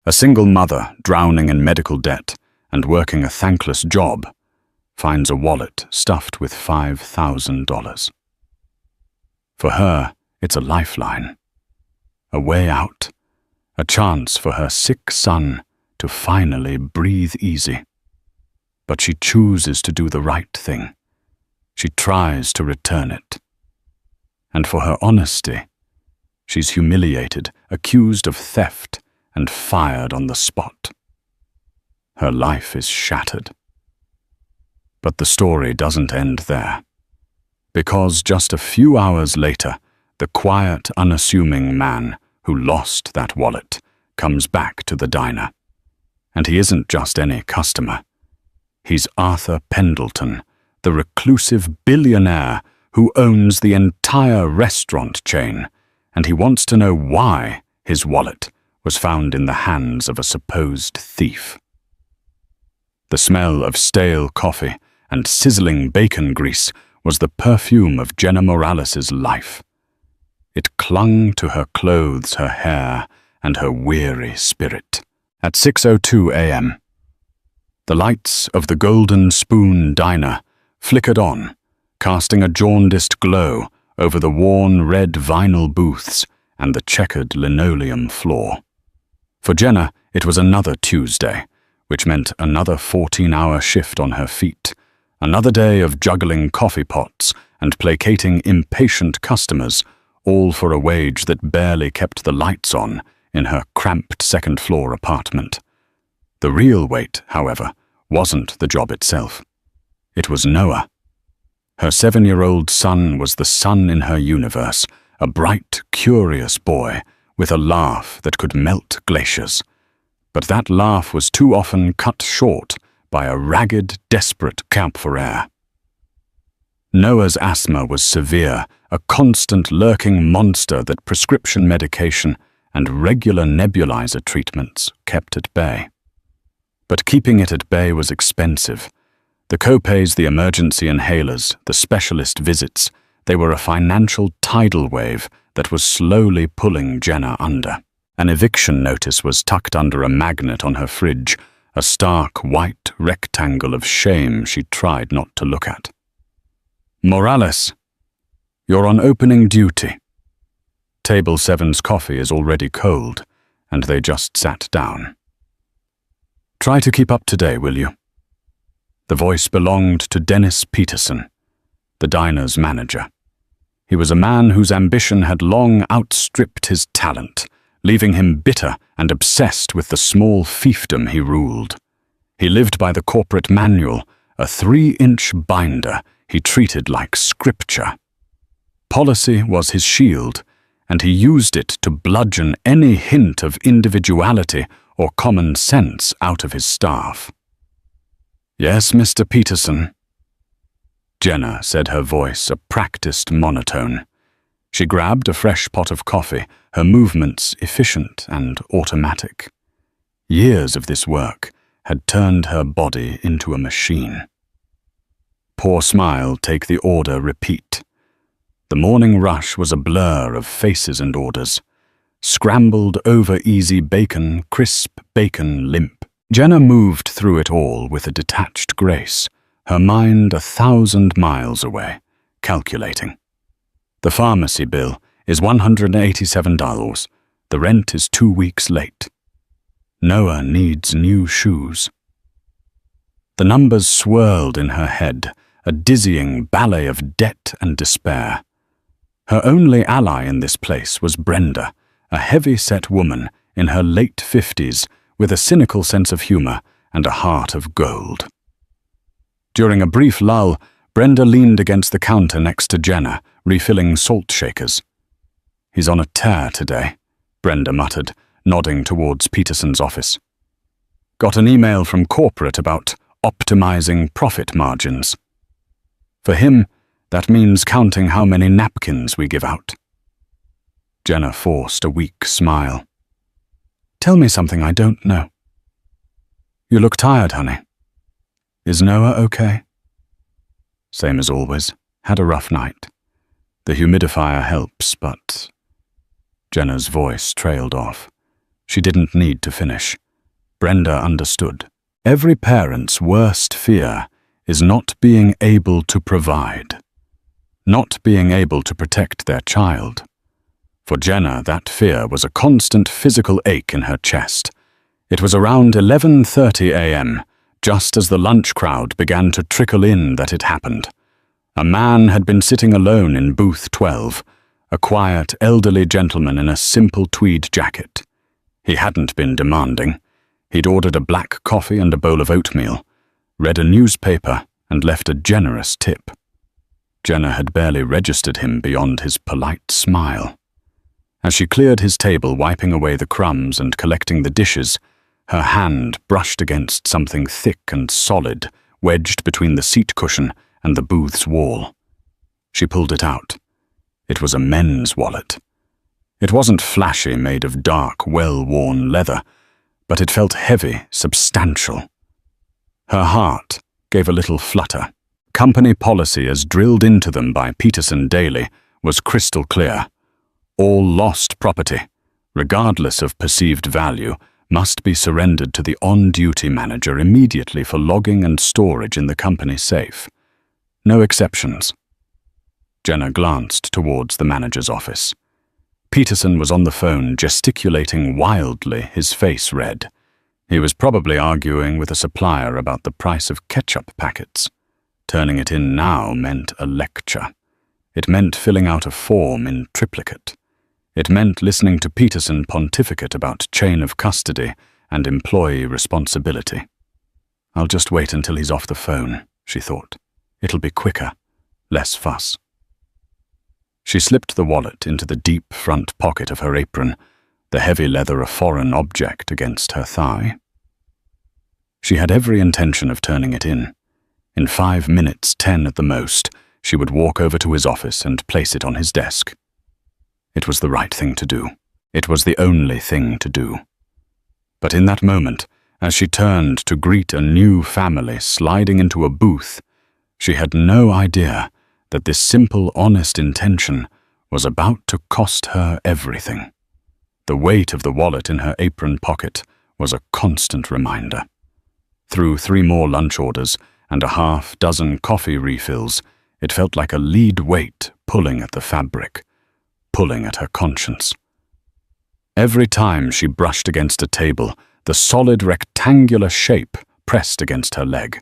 A single mother drowning in medical debt and working a thankless job finds a wallet stuffed with $5,000. For her, it's a lifeline, a way out, a chance for her sick son to finally breathe easy. But she chooses to do the right thing. She tries to return it. And for her honesty, she's humiliated, accused of theft, and fired on the spot. Her life is shattered. But the story doesn't end there. Because just a few hours later, the quiet, unassuming man who lost that wallet comes back to the diner. And he isn't just any customer. He's Arthur Pendleton, the reclusive billionaire who owns the entire restaurant chain, and he wants to know why his wallet was found in the hands of a supposed thief. The smell of stale coffee and sizzling bacon grease was the perfume of Jenna Morales's life. It clung to her clothes, her hair, and her weary spirit. At 6:02 a.m., the lights of the Golden Spoon Diner flickered on, casting a jaundiced glow over the worn red vinyl booths and the checkered linoleum floor. For Jenna, it was another Tuesday, which meant another 14-hour shift on her feet, another day of juggling coffee pots and placating impatient customers, all for a wage that barely kept the lights on in her cramped second-floor apartment. The real weight, however, wasn't the job itself. It was Noah. Her 7-year-old son was the sun in her universe, a bright, curious boy with a laugh that could melt glaciers. But that laugh was too often cut short by a ragged, desperate camp for air. Noah's asthma was severe, a constant lurking monster that prescription medication and regular nebulizer treatments kept at bay. But keeping it at bay was expensive. The copays, the emergency inhalers, the specialist visits, they were a financial tidal wave that was slowly pulling Jenna under. An eviction notice was tucked under a magnet on her fridge, a stark white rectangle of shame she tried not to look at. Morales, you're on opening duty. Table 7's coffee is already cold, and they just sat down. Try to keep up today, will you? The voice belonged to Dennis Peterson, the diner's manager. He was a man whose ambition had long outstripped his talent, leaving him bitter and obsessed with the small fiefdom he ruled. He lived by the corporate manual, a 3-inch binder he treated like scripture. Policy was his shield, and he used it to bludgeon any hint of individuality or common sense out of his staff. Yes, Mr. Peterson. Jenna said, her voice a practiced monotone. She grabbed a fresh pot of coffee, her movements efficient and automatic. Years of this work had turned her body into a machine. Pour smile, take the order, repeat. The morning rush was a blur of faces and orders. Scrambled over-easy bacon, crisp bacon limp. Jenna moved through it all with a detached grace, her mind 1,000 miles away, calculating. The pharmacy bill is $187. The rent is 2 weeks late. Noah needs new shoes. The numbers swirled in her head, a dizzying ballet of debt and despair. Her only ally in this place was Brenda, a heavy-set woman in her late 50s with a cynical sense of humor and a heart of gold. During a brief lull, Brenda leaned against the counter next to Jenna, refilling salt shakers. He's on a tear today, Brenda muttered, nodding towards Peterson's office. Got an email from corporate about optimizing profit margins. For him, that means counting how many napkins we give out. Jenna forced a weak smile. Tell me something I don't know. You look tired, honey. Is Noah okay? Same as always. Had a rough night. The humidifier helps, but... Jenna's voice trailed off. She didn't need to finish. Brenda understood. Every parent's worst fear is not being able to provide, not being able to protect their child. For Jenna, that fear was a constant physical ache in her chest. It was around 11:30 a.m., just as the lunch crowd began to trickle in, that it happened. A man had been sitting alone in booth 12, a quiet, elderly gentleman in a simple tweed jacket. He hadn't been demanding. He'd ordered a black coffee and a bowl of oatmeal, read a newspaper, and left a generous tip. Jenna had barely registered him beyond his polite smile. As she cleared his table, wiping away the crumbs and collecting the dishes, her hand brushed against something thick and solid, wedged between the seat cushion and the booth's wall. She pulled it out. It was a men's wallet. It wasn't flashy, made of dark, well-worn leather, but it felt heavy, substantial. Her heart gave a little flutter. Company policy, as drilled into them by Peterson daily, was crystal clear. All lost property, regardless of perceived value, must be surrendered to the on-duty manager immediately for logging and storage in the company safe. No exceptions. Jenna glanced towards the manager's office. Peterson was on the phone, gesticulating wildly, his face red. He was probably arguing with a supplier about the price of ketchup packets. Turning it in now meant a lecture. It meant filling out a form in triplicate. It meant listening to Peterson pontificate about chain of custody and employee responsibility. I'll just wait until he's off the phone, she thought. It'll be quicker, less fuss. She slipped the wallet into the deep front pocket of her apron, the heavy leather a foreign object against her thigh. She had every intention of turning it in. In 5 minutes, 10 at the most, she would walk over to his office and place it on his desk. It was the right thing to do. It was the only thing to do. But in that moment, as she turned to greet a new family sliding into a booth, she had no idea that this simple, honest intention was about to cost her everything. The weight of the wallet in her apron pocket was a constant reminder. Through 3 more lunch orders and a half-dozen coffee refills, it felt like a lead weight pulling at the fabric, pulling at her conscience. Every time she brushed against a table, the solid rectangular shape pressed against her leg.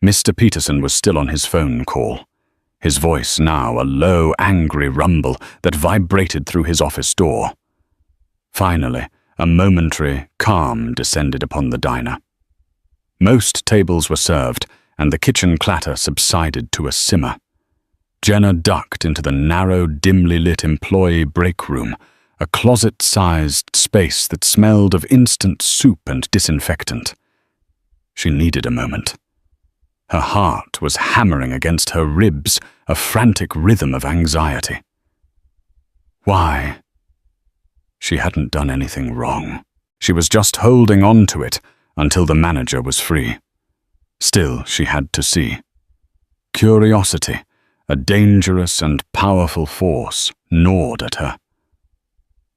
Mr. Peterson was still on his phone call, his voice now a low, angry rumble that vibrated through his office door. Finally, a momentary calm descended upon the diner. Most tables were served, and the kitchen clatter subsided to a simmer. Jenna ducked into the narrow, dimly lit employee break room, a closet-sized space that smelled of instant soup and disinfectant. She needed a moment. Her heart was hammering against her ribs, a frantic rhythm of anxiety. Why? She hadn't done anything wrong. She was just holding on to it until the manager was free. Still, she had to see. Curiosity, a dangerous and powerful force, gnawed at her.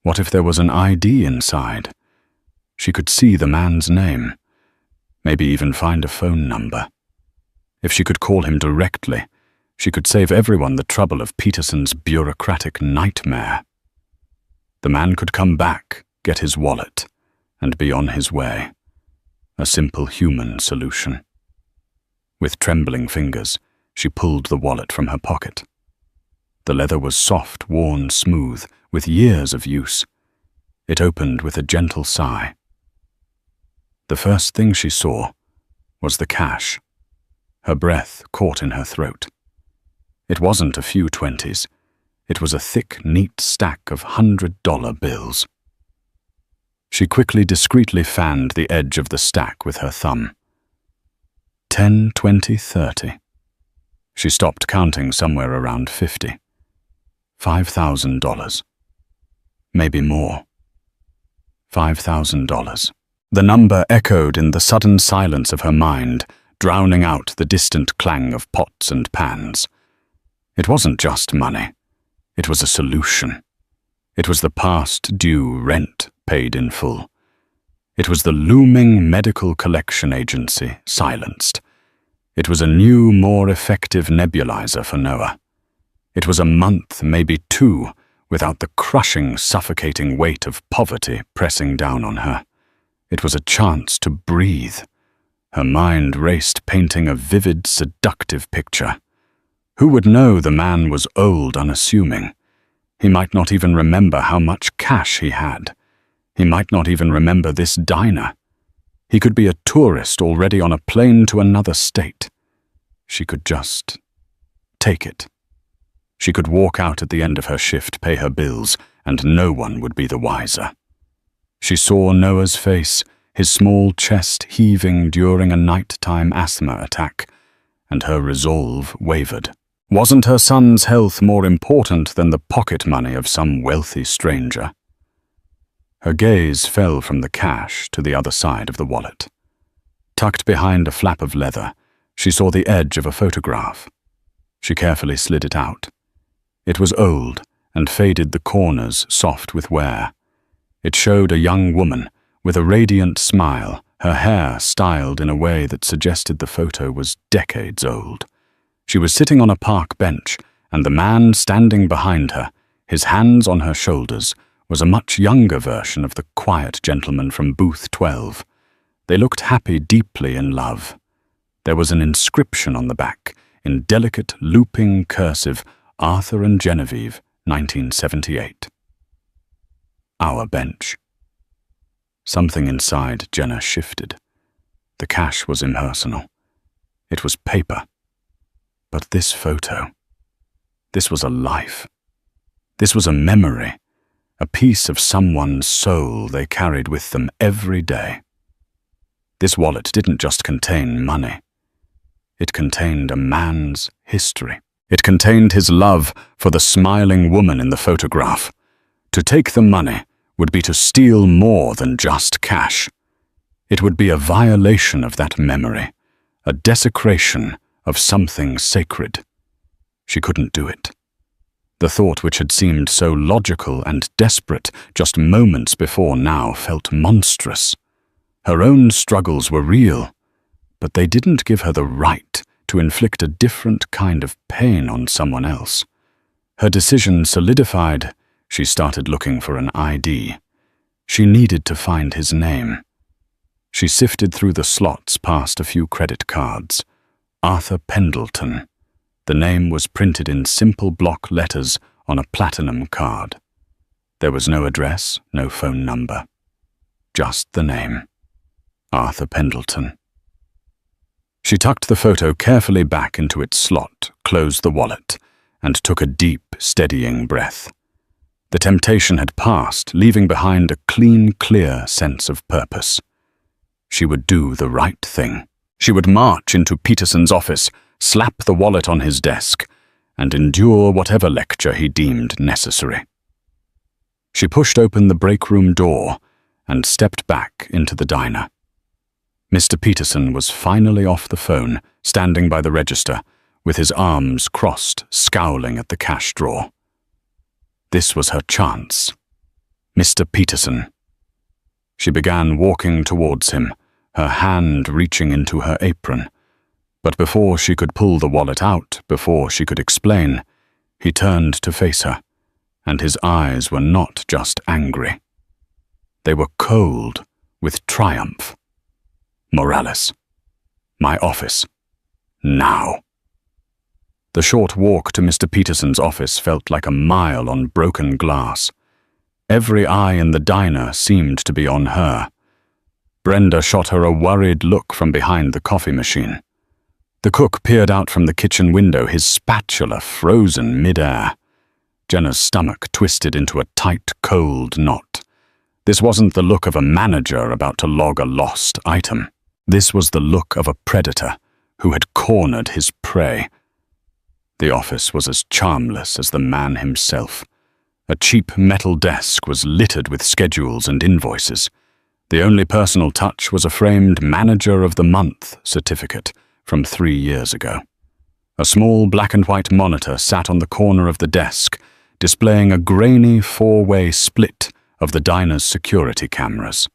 What if there was an ID inside? She could see the man's name, maybe even find a phone number. If she could call him directly, she could save everyone the trouble of Peterson's bureaucratic nightmare. The man could come back, get his wallet, and be on his way. A simple human solution. With trembling fingers, she pulled the wallet from her pocket. The leather was soft, worn smooth, with years of use. It opened with a gentle sigh. The first thing she saw was the cash. Her breath caught in her throat. It wasn't a few 20s. It was a thick, neat stack of $100 bills. She quickly, discreetly fanned the edge of the stack with her thumb. 10, 20, 30. She stopped counting somewhere around 50. $5,000. Maybe more. $5,000. The number echoed in the sudden silence of her mind, drowning out the distant clang of pots and pans. It wasn't just money. It was a solution. It was the past due rent paid in full. It was the looming medical collection agency, silenced. It was a new, more effective nebulizer for Noah. It was a month, maybe 2, without the crushing, suffocating weight of poverty pressing down on her. It was a chance to breathe. Her mind raced, painting a vivid, seductive picture. Who would know the man was old, unassuming? He might not even remember how much cash he had. He might not even remember this diner. He could be a tourist already on a plane to another state. She could just take it. She could walk out at the end of her shift, pay her bills, and no one would be the wiser. She saw Noah's face, his small chest heaving during a nighttime asthma attack, and her resolve wavered. Wasn't her son's health more important than the pocket money of some wealthy stranger? Her gaze fell from the cash to the other side of the wallet. Tucked behind a flap of leather, she saw the edge of a photograph. She carefully slid it out. It was old and faded, the corners soft with wear. It showed a young woman with a radiant smile, her hair styled in a way that suggested the photo was decades old. She was sitting on a park bench, and the man standing behind her, his hands on her shoulders, was a much younger version of the quiet gentleman from booth 12. They looked happy, deeply in love. There was an inscription on the back, in delicate, looping cursive, Arthur and Genevieve, 1978. Our bench. Something inside Jenna shifted. The cash was impersonal. It was paper. But this photo, this was a life. This was a memory, a piece of someone's soul they carried with them every day. This wallet didn't just contain money. It contained a man's history. It contained his love for the smiling woman in the photograph. To take the money would be to steal more than just cash. It would be a violation of that memory, a desecration of something sacred. She couldn't do it. The thought, which had seemed so logical and desperate just moments before, now felt monstrous. Her own struggles were real, but they didn't give her the right to inflict a different kind of pain on someone else. Her decision solidified. She started looking for an ID. She needed to find his name. She sifted through the slots past a few credit cards. Arthur Pendleton. The name was printed in simple block letters on a platinum card. There was no address, no phone number. Just the name. Arthur Pendleton. She tucked the photo carefully back into its slot, closed the wallet, and took a deep, steadying breath. The temptation had passed, leaving behind a clean, clear sense of purpose. She would do the right thing. She would march into Peterson's office, slap the wallet on his desk, and endure whatever lecture he deemed necessary. She pushed open the break room door and stepped back into the diner. Mr. Peterson was finally off the phone, standing by the register, with his arms crossed, scowling at the cash drawer. This was her chance. Mr. Peterson. She began walking towards him, her hand reaching into her apron. But before she could pull the wallet out, before she could explain, he turned to face her, and his eyes were not just angry. They were cold with triumph. Morales. My office. Now. The short walk to Mr. Peterson's office felt like a mile on broken glass. Every eye in the diner seemed to be on her. Brenda shot her a worried look from behind the coffee machine. The cook peered out from the kitchen window, his spatula frozen mid-air. Jenna's stomach twisted into a tight, cold knot. This wasn't the look of a manager about to log a lost item. This was the look of a predator who had cornered his prey. The office was as charmless as the man himself. A cheap metal desk was littered with schedules and invoices. The only personal touch was a framed Manager of the Month certificate from 3 years ago. A small black and white monitor sat on the corner of the desk, displaying a grainy 4-way split of the diner's security cameras.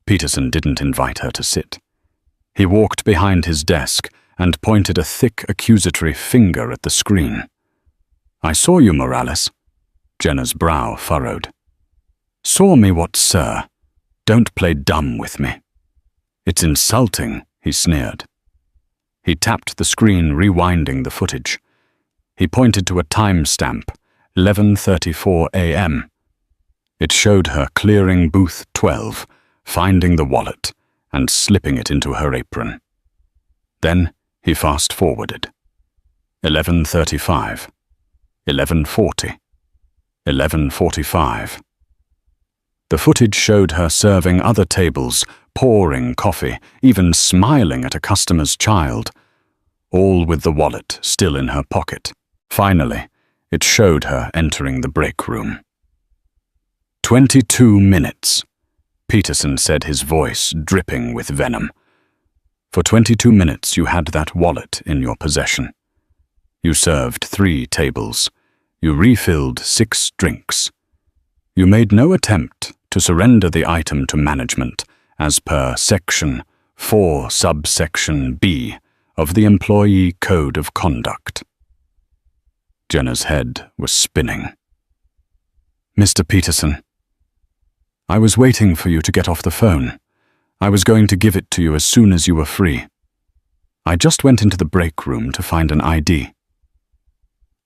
Peterson didn't invite her to sit. He walked behind his desk and pointed a thick accusatory finger at the screen. "I saw you, Morales." Jenna's brow furrowed. "Saw me what, sir? Don't play dumb with me." "It's insulting," he sneered. He tapped the screen, rewinding the footage. He pointed to a timestamp, 11:34 a.m. It showed her clearing booth 12, finding the wallet, and slipping it into her apron. Then he fast-forwarded. 11:35, 11:40, 11:45. The footage showed her serving other tables, pouring coffee, even smiling at a customer's child, all with the wallet still in her pocket. Finally, it showed her entering the break room. 22 minutes, Peterson said, his voice dripping with venom. For 22 minutes you had that wallet in your possession. You served 3 tables. You refilled 6 drinks. You made no attempt to surrender the item to management as per Section 4 subsection B of the Employee Code of Conduct. Jenna's head was spinning. "Mr. Peterson, I was waiting for you to get off the phone. I was going to give it to you as soon as you were free. I just went into the break room to find an ID."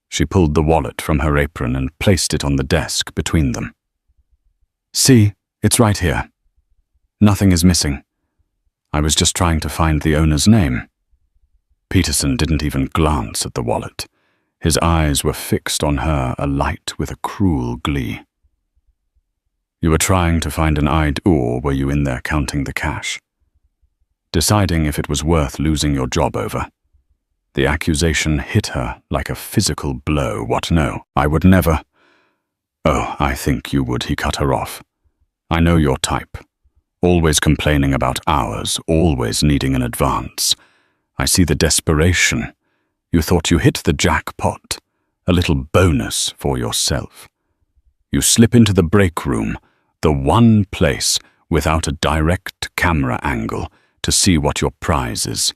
She pulled the wallet from her apron and placed it on the desk between them. "See, it's right here. Nothing is missing. I was just trying to find the owner's name." Peterson didn't even glance at the wallet. His eyes were fixed on her, alight with a cruel glee. "You were trying to find an ID, or were you in there counting the cash? Deciding if it was worth losing your job over?" The accusation hit her like a physical blow. "What, no, I would never." "Oh, I think you would," he cut her off. "I know your type. Always complaining about hours, always needing an advance. I see the desperation. You thought you hit the jackpot, a little bonus for yourself. You slip into the break room, the one place without a direct camera angle to see what your prize is.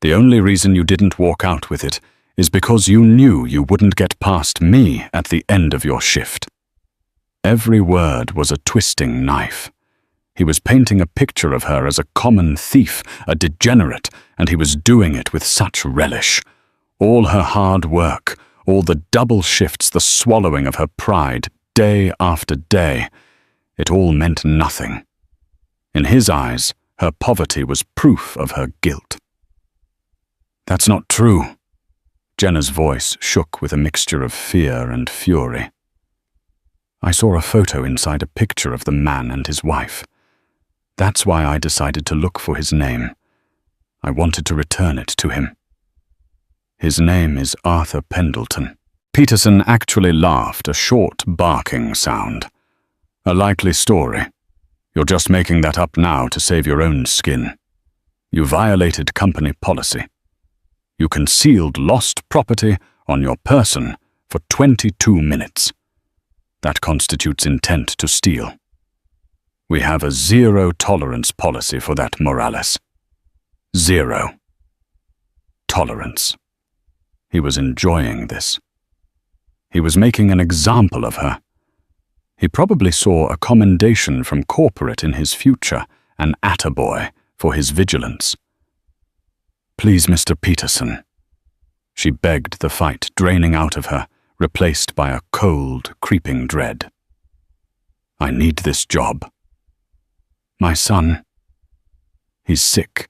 The only reason you didn't walk out with it is because you knew you wouldn't get past me at the end of your shift." Every word was a twisting knife. He was painting a picture of her as a common thief, a degenerate, and he was doing it with such relish. All her hard work, all the double shifts, the swallowing of her pride, day after day, it all meant nothing. In his eyes, her poverty was proof of her guilt. "That's not true." Jenna's voice shook with a mixture of fear and fury. "I saw a photo inside a picture of the man and his wife. That's why I decided to look for his name. I wanted to return it to him. His name is Arthur Pendleton." Peterson actually laughed, a short, barking sound. "A likely story. You're just making that up now to save your own skin. You violated company policy. You concealed lost property on your person for 22 minutes. That constitutes intent to steal. We have a zero-tolerance policy for that, Morales. Zero tolerance." He was enjoying this. He was making an example of her. He probably saw a commendation from corporate in his future, an attaboy for his vigilance. "Please, Mr. Peterson." She begged, the fight draining out of her, replaced by a cold, creeping dread. "I need this job. My son, he's sick."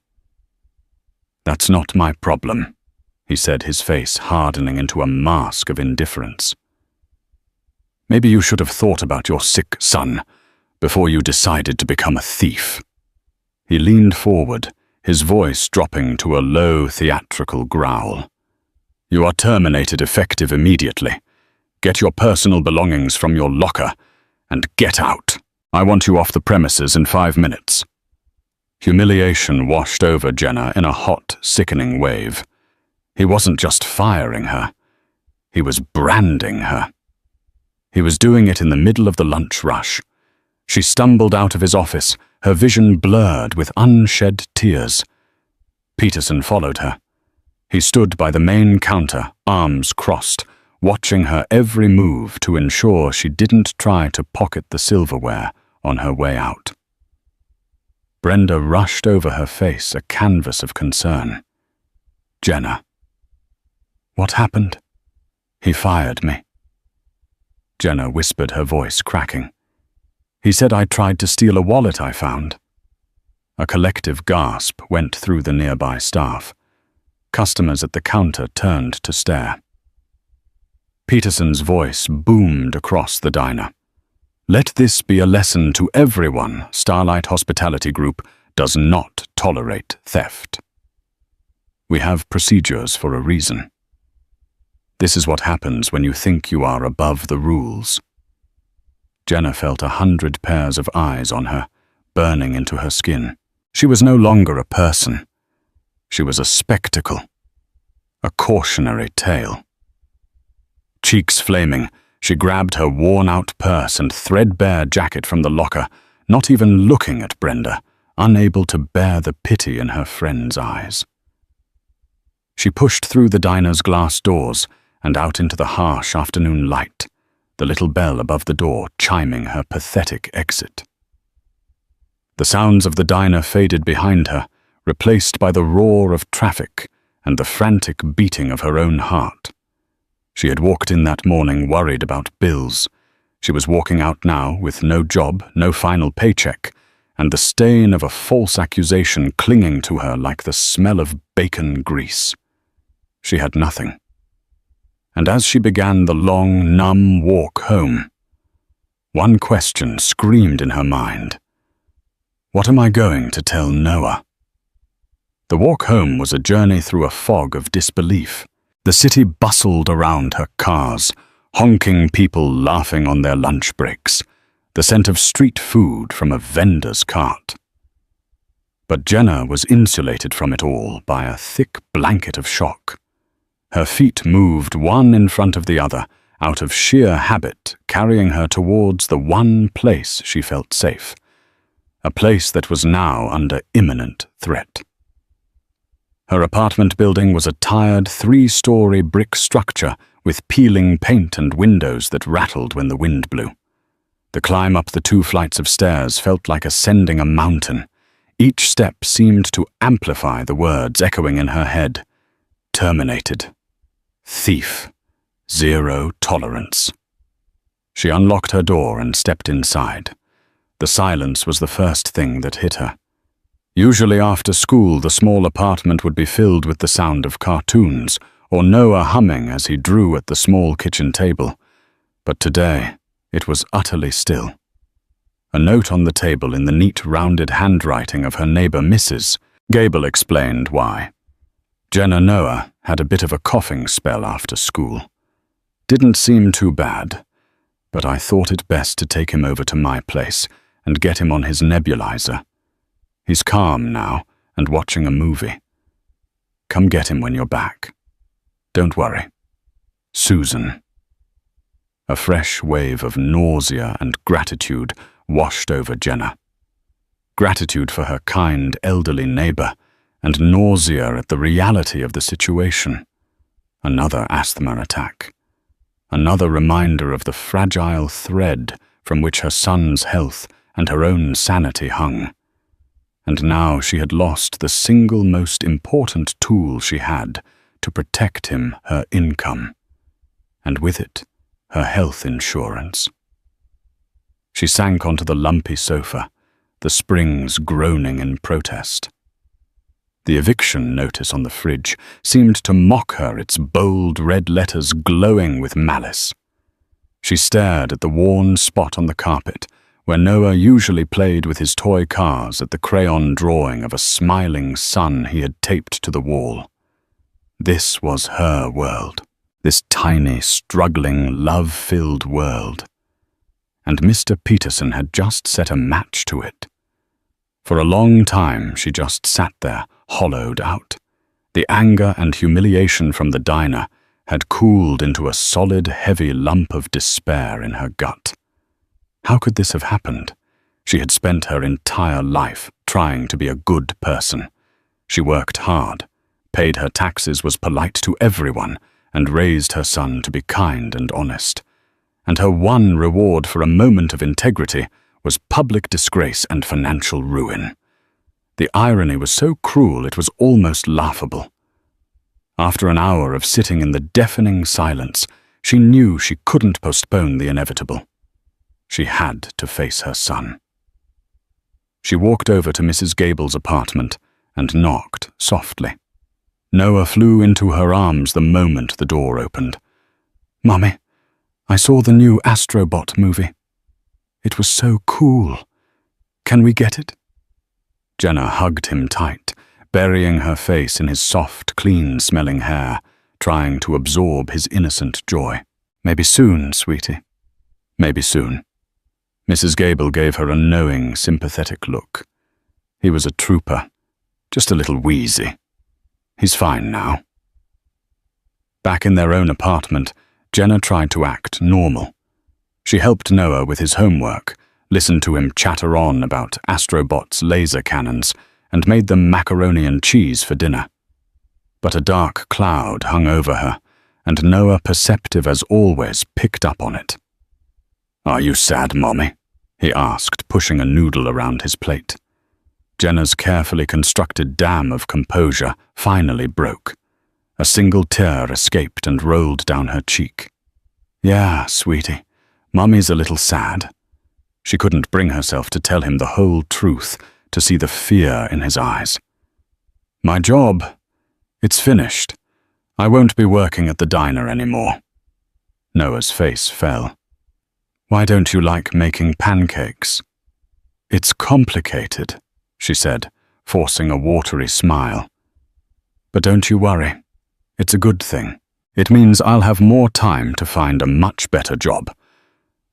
"That's not my problem," he said, his face hardening into a mask of indifference. "Maybe you should have thought about your sick son before you decided to become a thief." He leaned forward, his voice dropping to a low, theatrical growl. "You are terminated effective immediately. Get your personal belongings from your locker and get out. I want you off the premises in 5 minutes." Humiliation washed over Jenna in a hot, sickening wave. He wasn't just firing her. He was branding her. He was doing it in the middle of the lunch rush, She stumbled out of his office, her vision blurred with unshed tears. Peterson followed her. He stood by the main counter, arms crossed, watching her every move to ensure she didn't try to pocket the silverware on her way out. Brenda rushed over her face, a canvas of concern. "Jenna." "What happened?" "He fired me." Jenna whispered, her voice cracking. "He said I tried to steal a wallet I found." A collective gasp went through the nearby staff. Customers at the counter turned to stare. Peterson's voice boomed across the diner. "Let this be a lesson to everyone. Starlight Hospitality Group does not tolerate theft. We have procedures for a reason. This is what happens when you think you are above the rules." Jenna felt 100 pairs of eyes on her, burning into her skin. She was no longer a person. She was a spectacle, a cautionary tale. Cheeks flaming, she grabbed her worn-out purse and threadbare jacket from the locker, not even looking at Brenda, unable to bear the pity in her friend's eyes. She pushed through the diner's glass doors and out into the harsh afternoon light, the little bell above the door chiming her pathetic exit. The sounds of the diner faded behind her, replaced by the roar of traffic and the frantic beating of her own heart. She had walked in that morning worried about bills. She was walking out now with no job, no final paycheck, and the stain of a false accusation clinging to her like the smell of bacon grease. She had nothing. And as she began the long, numb walk home, one question screamed in her mind. What am I going to tell Noah? The walk home was a journey through a fog of disbelief. The city bustled around her cars, honking people laughing on their lunch breaks, the scent of street food from a vendor's cart. But Jenna was insulated from it all by a thick blanket of shock. Her feet moved one in front of the other, out of sheer habit, carrying her towards the one place she felt safe, a place that was now under imminent threat. Her apartment building was a tired 3-story brick structure with peeling paint and windows that rattled when the wind blew. The climb up the 2 flights of stairs felt like ascending a mountain. Each step seemed to amplify the words echoing in her head. Terminated. Thief. Zero tolerance. She unlocked her door and stepped inside. The silence was the first thing that hit her. Usually after school, the small apartment would be filled with the sound of cartoons, or Noah humming as he drew at the small kitchen table. But today, it was utterly still. A note on the table in the neat, rounded handwriting of her neighbor Mrs. Gable explained why. Jenna Noah had a bit of a coughing spell after school. Didn't seem too bad, but I thought it best to take him over to my place and get him on his nebulizer. He's calm now and watching a movie. Come get him when you're back. Don't worry. Susan. A fresh wave of nausea and gratitude washed over Jenna. Gratitude for her kind, elderly neighbor, and nausea at the reality of the situation. Another asthma attack. Another reminder of the fragile thread from which her son's health and her own sanity hung. And now she had lost the single most important tool she had to protect him, her income, and with it, her health insurance. She sank onto the lumpy sofa, the springs groaning in protest. The eviction notice on the fridge seemed to mock her, its bold red letters glowing with malice. She stared at the worn spot on the carpet, where Noah usually played with his toy cars at the crayon drawing of a smiling sun he had taped to the wall. This was her world, this tiny, struggling, love-filled world. And Mr. Peterson had just set a match to it. For a long time she just sat there, hollowed out. The anger and humiliation from the diner had cooled into a solid, heavy lump of despair in her gut. How could this have happened? She had spent her entire life trying to be a good person. She worked hard, paid her taxes, was polite to everyone, and raised her son to be kind and honest. And her one reward for a moment of integrity was public disgrace and financial ruin. The irony was so cruel it was almost laughable. After an hour of sitting in the deafening silence, she knew she couldn't postpone the inevitable. She had to face her son. She walked over to Mrs. Gable's apartment and knocked softly. Noah flew into her arms the moment the door opened. "Mommy, I saw the new Astrobot movie. It was so cool. Can we get it?" Jenna hugged him tight, burying her face in his soft, clean-smelling hair, trying to absorb his innocent joy. "Maybe soon, sweetie. Maybe soon." Mrs. Gable gave her a knowing, sympathetic look. He was a trooper, just a little wheezy. He's fine now. Back in their own apartment, Jenna tried to act normal. She helped Noah with his homework, listened to him chatter on about Astrobot's laser cannons, and made them macaroni and cheese for dinner. But a dark cloud hung over her, and Noah, perceptive as always, picked up on it. "Are you sad, Mommy?" he asked, pushing a noodle around his plate. Jenna's carefully constructed dam of composure finally broke. A single tear escaped and rolled down her cheek. "Yeah, sweetie, Mommy's a little sad." She couldn't bring herself to tell him the whole truth, to see the fear in his eyes. "My job, it's finished. I won't be working at the diner anymore." Noah's face fell. "Why don't you like making pancakes?" "It's complicated," she said, forcing a watery smile. "But don't you worry. It's a good thing. It means I'll have more time to find a much better job,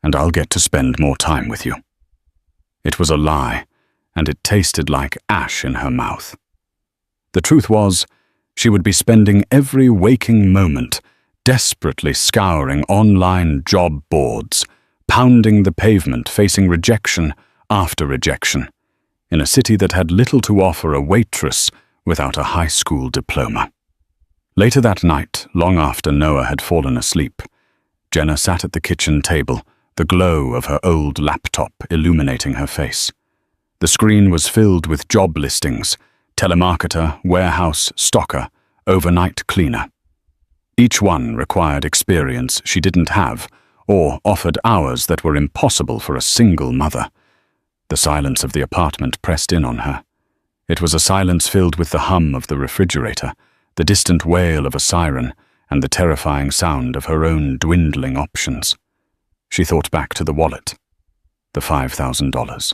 and I'll get to spend more time with you." It was a lie, and it tasted like ash in her mouth. The truth was, she would be spending every waking moment desperately scouring online job boards, pounding the pavement, facing rejection after rejection, in a city that had little to offer a waitress without a high school diploma. Later that night, long after Noah had fallen asleep, Jenna sat at the kitchen table, the glow of her old laptop illuminating her face. The screen was filled with job listings: telemarketer, warehouse stocker, overnight cleaner. Each one required experience she didn't have, or offered hours that were impossible for a single mother. The silence of the apartment pressed in on her. It was a silence filled with the hum of the refrigerator, the distant wail of a siren, and the terrifying sound of her own dwindling options. She thought back to the wallet, the $5,000,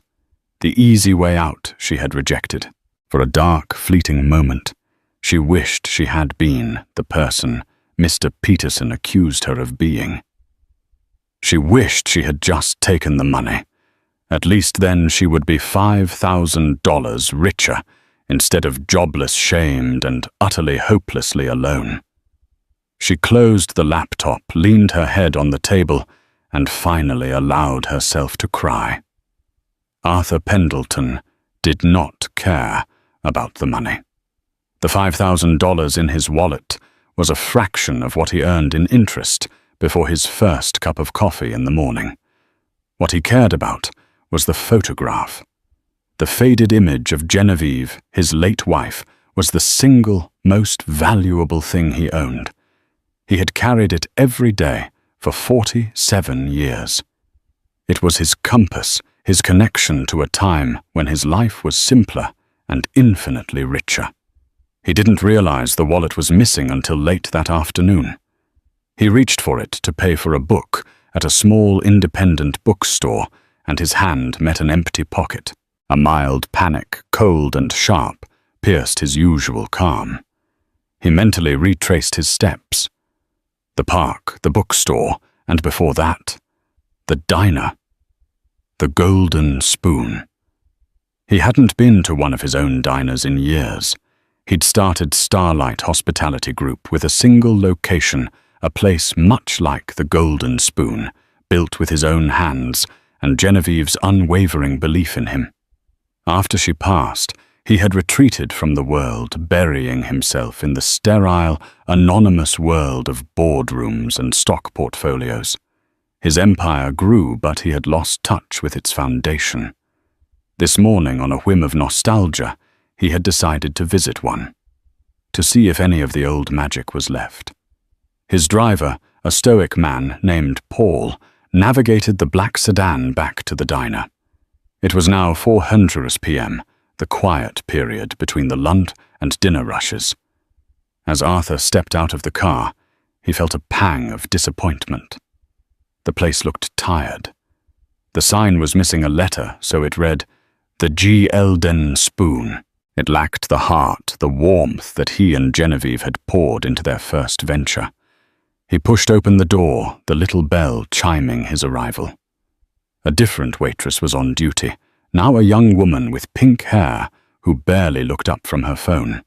the easy way out she had rejected. For a dark, fleeting moment, she wished she had been the person Mr. Peterson accused her of being. She wished she had just taken the money. At least then she would be $5,000 richer, instead of jobless, shamed, and utterly hopelessly alone. She closed the laptop, leaned her head on the table, and finally allowed herself to cry. Arthur Pendleton did not care about the money. The $5,000 in his wallet was a fraction of what he earned in interest before his first cup of coffee in the morning. What he cared about was the photograph. The faded image of Genevieve, his late wife, was the single most valuable thing he owned. He had carried it every day for 47 years. It was his compass, his connection to a time when his life was simpler and infinitely richer. He didn't realize the wallet was missing until late that afternoon. He reached for it to pay for a book at a small independent bookstore, and his hand met an empty pocket. A mild panic, cold and sharp, pierced his usual calm. He mentally retraced his steps. The park, the bookstore, and before that, the diner. The Golden Spoon. He hadn't been to one of his own diners in years. He'd started Starlight Hospitality Group with a single location, a place much like the Golden Spoon, built with his own hands, and Genevieve's unwavering belief in him. After she passed, he had retreated from the world, burying himself in the sterile, anonymous world of boardrooms and stock portfolios. His empire grew, but he had lost touch with its foundation. This morning, on a whim of nostalgia, he had decided to visit one, to see if any of the old magic was left. His driver, a stoic man named Paul, navigated the black sedan back to the diner. It was now 4:00 p.m., the quiet period between the lunch and dinner rushes. As Arthur stepped out of the car, he felt a pang of disappointment. The place looked tired. The sign was missing a letter, so it read, "The G. Elden Spoon." It lacked the heart, the warmth that he and Genevieve had poured into their first venture. He pushed open the door, the little bell chiming his arrival. A different waitress was on duty, now a young woman with pink hair who barely looked up from her phone.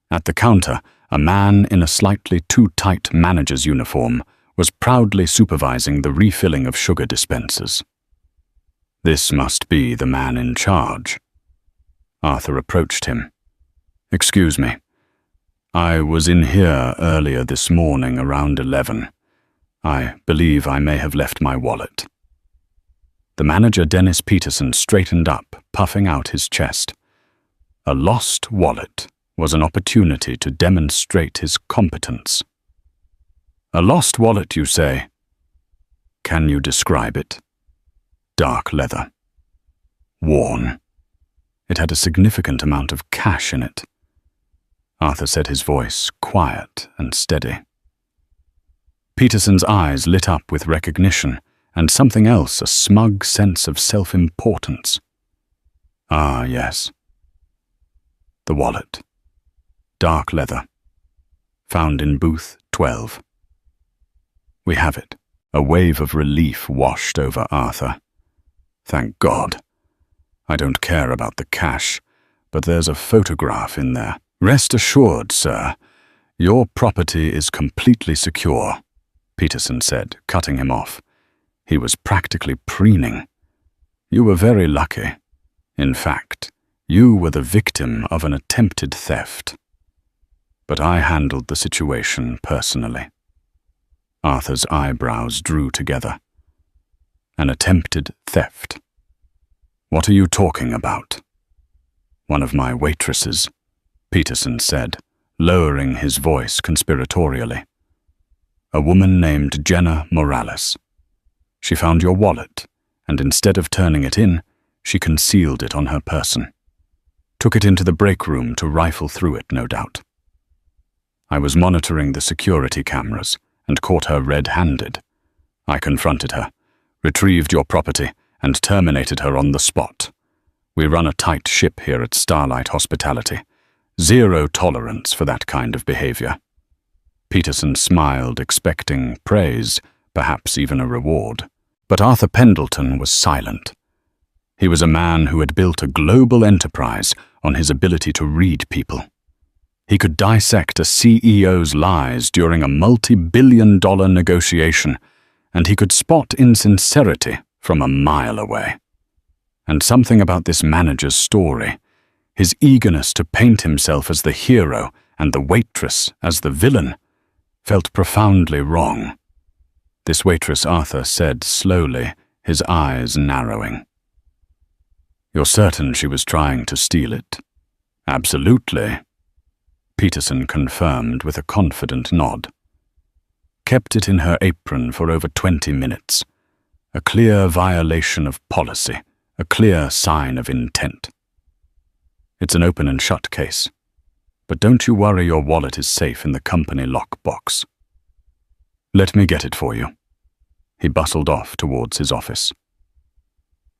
At the counter, a man in a slightly too tight manager's uniform was proudly supervising the refilling of sugar dispensers. This must be the man in charge. Arthur approached him. "Excuse me. I was in here earlier this morning around 11. I believe I may have left my wallet." The manager, Dennis Peterson, straightened up, puffing out his chest. A lost wallet was an opportunity to demonstrate his competence. "A lost wallet, you say? Can you describe it?" "Dark leather. Worn. It had a significant amount of cash in it." Arthur said, his voice quiet and steady. Peterson's eyes lit up with recognition and something else, a smug sense of self-importance. "Ah, yes. The wallet. Dark leather. Found in booth 12. We have it." A wave of relief washed over Arthur. "Thank God. I don't care about the cash, but there's a photograph in there. Rest assured, sir, your property is completely secure," Peterson said, cutting him off. He was practically preening. "You were very lucky. In fact, you were the victim of an attempted theft. But I handled the situation personally." Arthur's eyebrows drew together. "An attempted theft? What are you talking about?" "One of my waitresses," Peterson said, lowering his voice conspiratorially. "A woman named Jenna Morales. She found your wallet, and instead of turning it in, she concealed it on her person. Took it into the break room to rifle through it, no doubt. I was monitoring the security cameras and caught her red-handed. I confronted her, retrieved your property, and terminated her on the spot. We run a tight ship here at Starlight Hospitality. Zero tolerance for that kind of behavior." Peterson smiled, expecting praise, perhaps even a reward. But Arthur Pendleton was silent. He was a man who had built a global enterprise on his ability to read people. He could dissect a CEO's lies during a multi-billion-dollar negotiation, and he could spot insincerity from a mile away. And something about this manager's story, his eagerness to paint himself as the hero and the waitress as the villain, felt profoundly wrong. This waitress, Arthur said slowly, his eyes narrowing. "You're certain she was trying to steal it?" "Absolutely," Peterson confirmed with a confident nod. "Kept it in her apron for over 20 minutes. A clear violation of policy, a clear sign of intent. It's an open and shut case. But don't you worry, your wallet is safe in the company lockbox. Let me get it for you." He bustled off towards his office.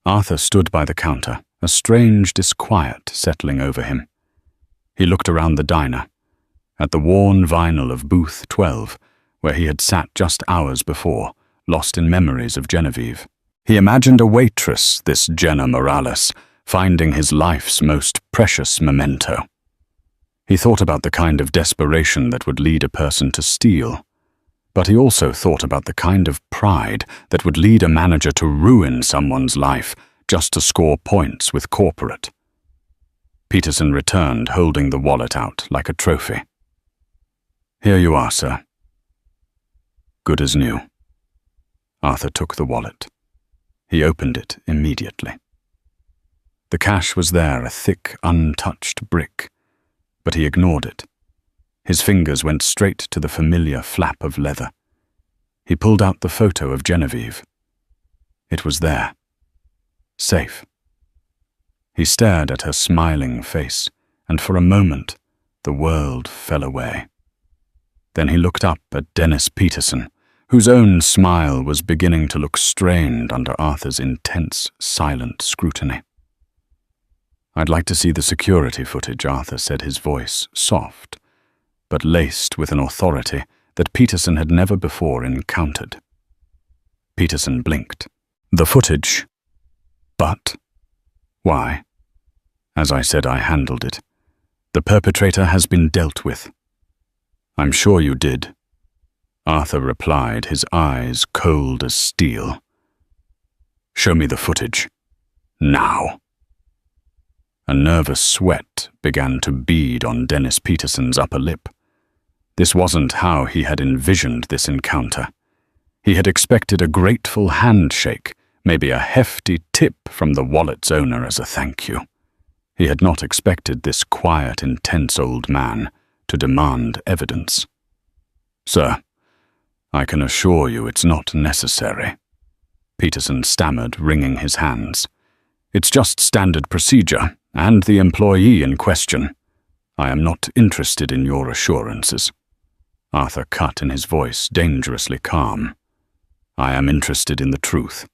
Arthur stood by the counter, a strange disquiet settling over him. He looked around the diner, at the worn vinyl of booth 12, where he had sat just hours before, lost in memories of Genevieve. He imagined a waitress, this Jenna Morales, finding his life's most precious memento. He thought about the kind of desperation that would lead a person to steal. But he also thought about the kind of pride that would lead a manager to ruin someone's life just to score points with corporate. Peterson returned, holding the wallet out like a trophy. "Here you are, sir." "Good as new." Arthur took the wallet. He opened it immediately. The cash was there, a thick, untouched brick, but he ignored it. His fingers went straight to the familiar flap of leather. He pulled out the photo of Genevieve. It was there. Safe. He stared at her smiling face, and for a moment, the world fell away. Then he looked up at Dennis Peterson, whose own smile was beginning to look strained under Arthur's intense, silent scrutiny. "I'd like to see the security footage," Arthur said, his voice soft, but laced with an authority that Peterson had never before encountered. Peterson blinked. "The footage? But? Why?" "As I said, I handled it. The perpetrator has been dealt with." "I'm sure you did," Arthur replied, his eyes cold as steel. "Show me the footage. Now." A nervous sweat began to bead on Dennis Peterson's upper lip. This wasn't how he had envisioned this encounter. He had expected a grateful handshake, maybe a hefty tip from the wallet's owner as a thank you. He had not expected this quiet, intense old man to demand evidence. "Sir, I can assure you it's not necessary," Peterson stammered, wringing his hands. "It's just standard procedure, and the employee in question. I am not interested in your assurances." Arthur cut in his voice, dangerously calm. "I am interested in the truth.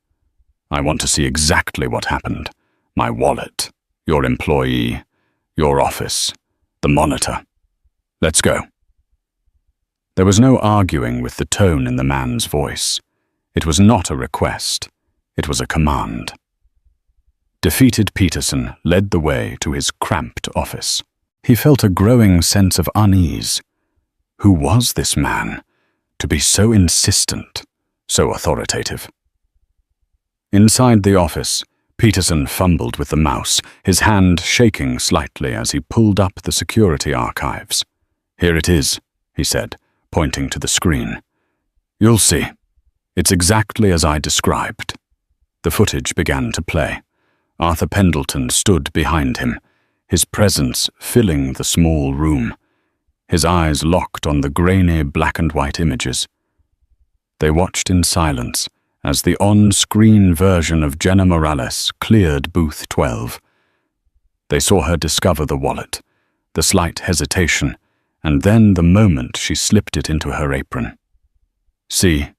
I want to see exactly what happened. My wallet, your employee, your office, the monitor. Let's go." There was no arguing with the tone in the man's voice. It was not a request. It was a command. Defeated Peterson led the way to his cramped office. He felt a growing sense of unease. Who was this man, to be so insistent, so authoritative? Inside the office, Peterson fumbled with the mouse, his hand shaking slightly as he pulled up the security archives. "Here it is," he said, pointing to the screen. "You'll see. It's exactly as I described." The footage began to play. Arthur Pendleton stood behind him, his presence filling the small room, his eyes locked on the grainy black-and-white images. They watched in silence as the on-screen version of Jenna Morales cleared booth 12. They saw her discover the wallet, the slight hesitation, and then the moment she slipped it into her apron. "See,"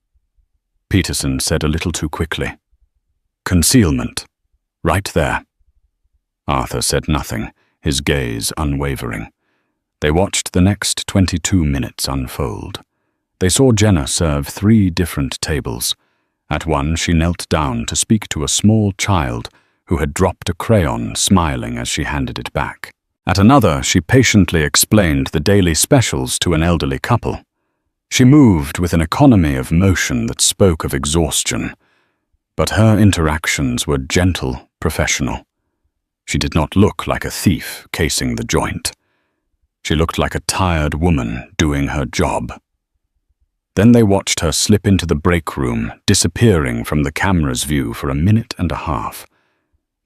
Peterson said a little too quickly. "Concealment. Right there." Arthur said nothing, his gaze unwavering. They watched the next 22 minutes unfold. They saw Jenna serve 3 different tables. At one, she knelt down to speak to a small child who had dropped a crayon, smiling as she handed it back. At another, she patiently explained the daily specials to an elderly couple. She moved with an economy of motion that spoke of exhaustion, but her interactions were gentle, professional. She did not look like a thief casing the joint. She looked like a tired woman doing her job. Then they watched her slip into the break room, disappearing from the camera's view for a minute and a half.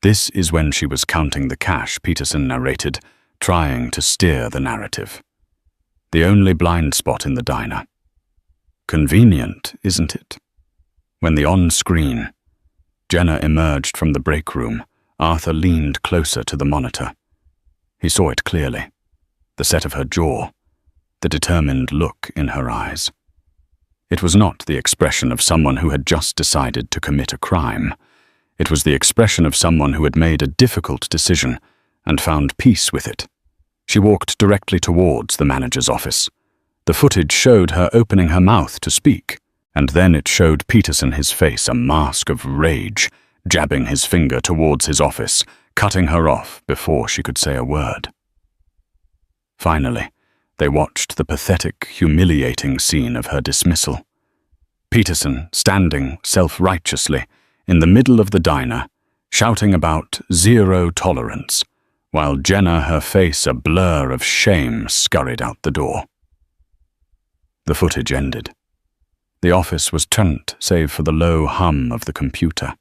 "This is when she was counting the cash," Peterson narrated, trying to steer the narrative. "The only blind spot in the diner. Convenient, isn't it?" When the on-screen Jenna emerged from the break room, Arthur leaned closer to the monitor. He saw it clearly. The set of her jaw, the determined look in her eyes. It was not the expression of someone who had just decided to commit a crime. It was the expression of someone who had made a difficult decision and found peace with it. She walked directly towards the manager's office. The footage showed her opening her mouth to speak, and then it showed Peterson, his face a mask of rage, jabbing his finger towards his office, cutting her off before she could say a word. Finally, they watched the pathetic, humiliating scene of her dismissal. Peterson standing self-righteously in the middle of the diner, shouting about zero tolerance, while Jenna, her face a blur of shame, scurried out the door. The footage ended. The office was turned save for the low hum of the computer.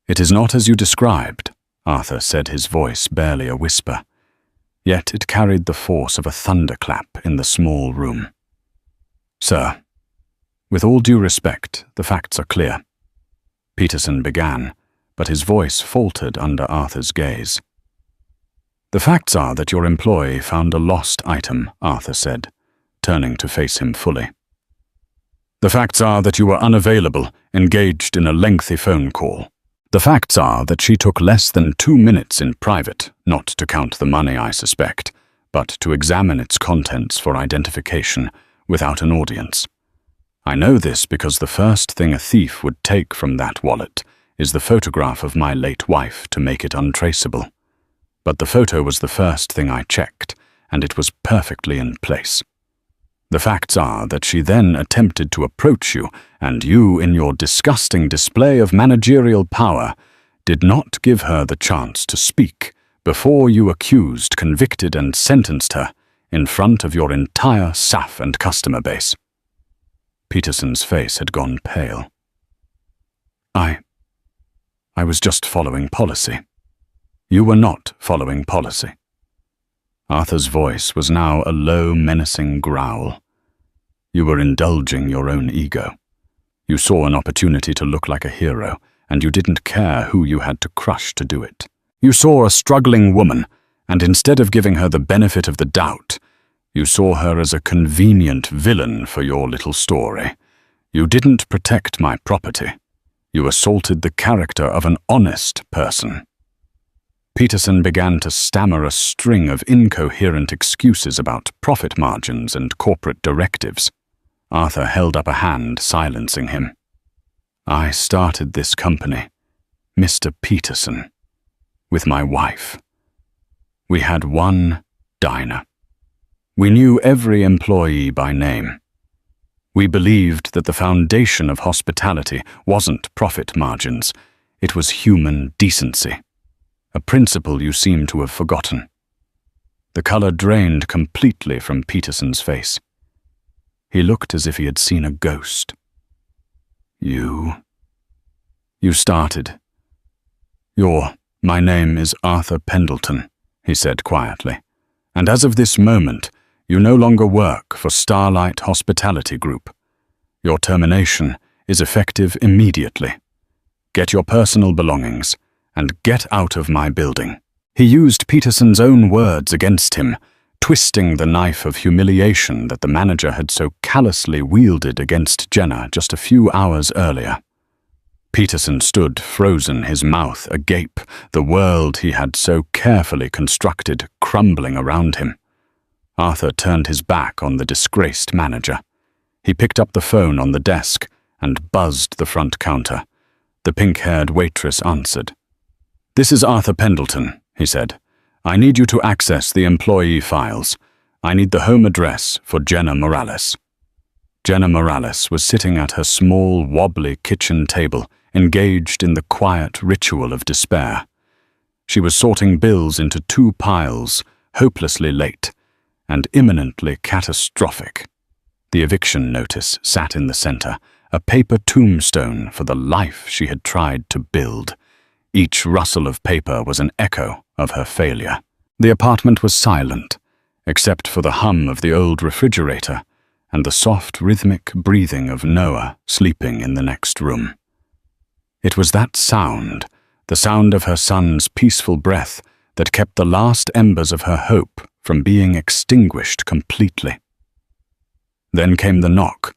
"It is not as you described," Arthur said, his voice barely a whisper, yet it carried the force of a thunderclap in the small room. "Sir, with all due respect, the facts are clear," Peterson began, but his voice faltered under Arthur's gaze. "The facts are that your employee found a lost item," Arthur said, turning to face him fully. "The facts are that you were unavailable, engaged in a lengthy phone call. The facts are that she took less than 2 minutes in private, not to count the money, I suspect, but to examine its contents for identification without an audience. I know this because the first thing a thief would take from that wallet is the photograph of my late wife to make it untraceable. But the photo was the first thing I checked, and it was perfectly in place. The facts are that she then attempted to approach you, and you, in your disgusting display of managerial power, did not give her the chance to speak before you accused, convicted, and sentenced her in front of your entire staff and customer base." Peterson's face had gone pale. I was just following policy." "You were not following policy." Arthur's voice was now a low, menacing growl. "You were indulging your own ego. You saw an opportunity to look like a hero, and you didn't care who you had to crush to do it. You saw a struggling woman, and instead of giving her the benefit of the doubt, you saw her as a convenient villain for your little story. You didn't protect my property. You assaulted the character of an honest person." Peterson began to stammer a string of incoherent excuses about profit margins and corporate directives. Arthur held up a hand, silencing him. "I started this company, Mr. Peterson, with my wife. We had one diner. We knew every employee by name. We believed that the foundation of hospitality wasn't profit margins, it was human decency. A principle you seem to have forgotten." The color drained completely from Peterson's face. He looked as if he had seen a ghost. You started. My name is Arthur Pendleton," he said quietly, "and as of this moment, you no longer work for Starlight Hospitality Group. Your termination is effective immediately. Get your personal belongings and get out of my building." He used Peterson's own words against him, twisting the knife of humiliation that the manager had so callously wielded against Jenna just a few hours earlier. Peterson stood frozen, his mouth agape, the world he had so carefully constructed crumbling around him. Arthur turned his back on the disgraced manager. He picked up the phone on the desk and buzzed the front counter. The pink-haired waitress answered. "This is Arthur Pendleton," he said. "I need you to access the employee files. I need the home address for Jenna Morales." Jenna Morales was sitting at her small, wobbly kitchen table, engaged in the quiet ritual of despair. She was sorting bills into 2 piles, hopelessly late, and imminently catastrophic. The eviction notice sat in the center, a paper tombstone for the life she had tried to build. Each rustle of paper was an echo of her failure. The apartment was silent, except for the hum of the old refrigerator and the soft, rhythmic breathing of Noah sleeping in the next room. It was that sound, the sound of her son's peaceful breath, that kept the last embers of her hope from being extinguished completely. Then came the knock.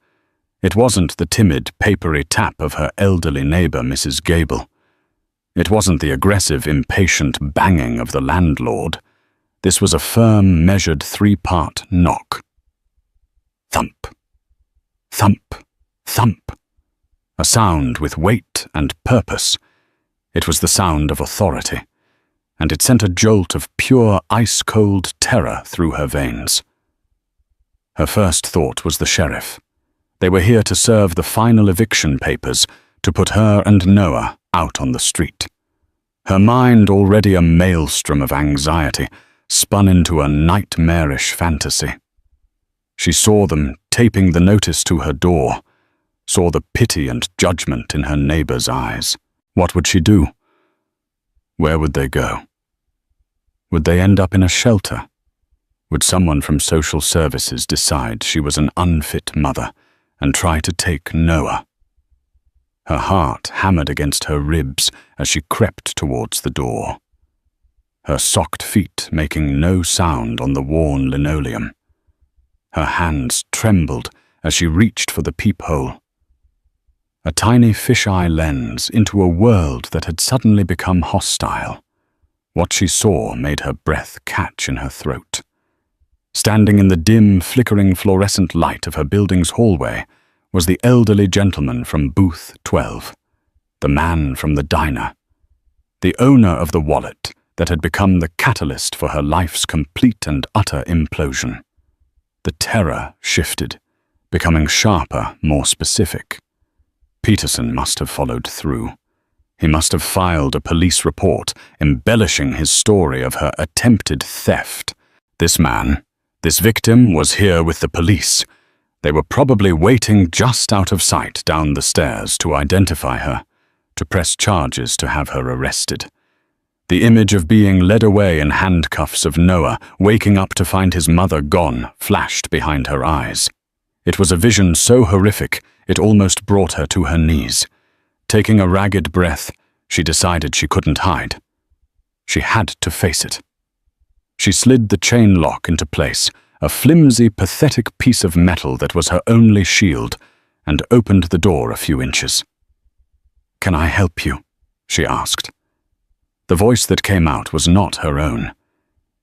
It wasn't the timid, papery tap of her elderly neighbor, Mrs. Gable. It wasn't the aggressive, impatient banging of the landlord. This was a firm, measured 3-part knock. Thump, thump, thump. A sound with weight and purpose. It was the sound of authority, and it sent a jolt of pure, ice-cold terror through her veins. Her first thought was the sheriff, They were here to serve the final eviction papers, to put her and Noah out on the street. Her mind, already a maelstrom of anxiety, spun into a nightmarish fantasy. She saw them taping the notice to her door, saw the pity and judgment in her neighbor's eyes. What would she do? Where would they go? Would they end up in a shelter? Would someone from social services decide she was an unfit mother and try to take Noah? Her heart hammered against her ribs as she crept towards the door, her socked feet making no sound on the worn linoleum. Her hands trembled as she reached for the peephole. A tiny fisheye lens into a world that had suddenly become hostile. What she saw made her breath catch in her throat. Standing in the dim, flickering fluorescent light of her building's hallway was the elderly gentleman from booth 12, the man from the diner, the owner of the wallet that had become the catalyst for her life's complete and utter implosion. The terror shifted, becoming sharper, more specific. Peterson must have followed through. He must have filed a police report embellishing his story of her attempted theft. This man, this victim, was here with the police. They were probably waiting just out of sight down the stairs to identify her, to press charges to have her arrested. The image of being led away in handcuffs of Noah, waking up to find his mother gone, flashed behind her eyes. It was a vision so horrific, it almost brought her to her knees. Taking a ragged breath, she decided she couldn't hide. She had to face it. She slid the chain lock into place, a flimsy, pathetic piece of metal that was her only shield, and opened the door a few inches. "Can I help you?" she asked. The voice that came out was not her own.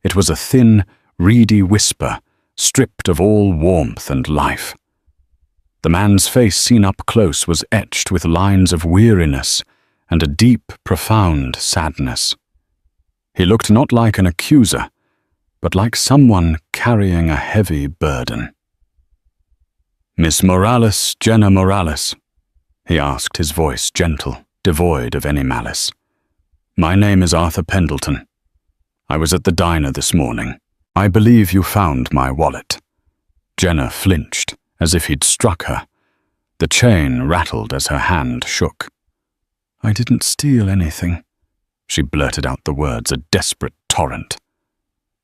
It was a thin, reedy whisper, stripped of all warmth and life. The man's face seen up close was etched with lines of weariness and a deep, profound sadness. He looked not like an accuser, but like someone carrying a heavy burden. "Miss Morales, Jenna Morales?" he asked, his voice gentle, devoid of any malice. "My name is Arthur Pendleton. I was at the diner this morning. I believe you found my wallet." Jenna flinched, as if he'd struck her. The chain rattled as her hand shook. "I didn't steal anything." She blurted out the words, a desperate torrent.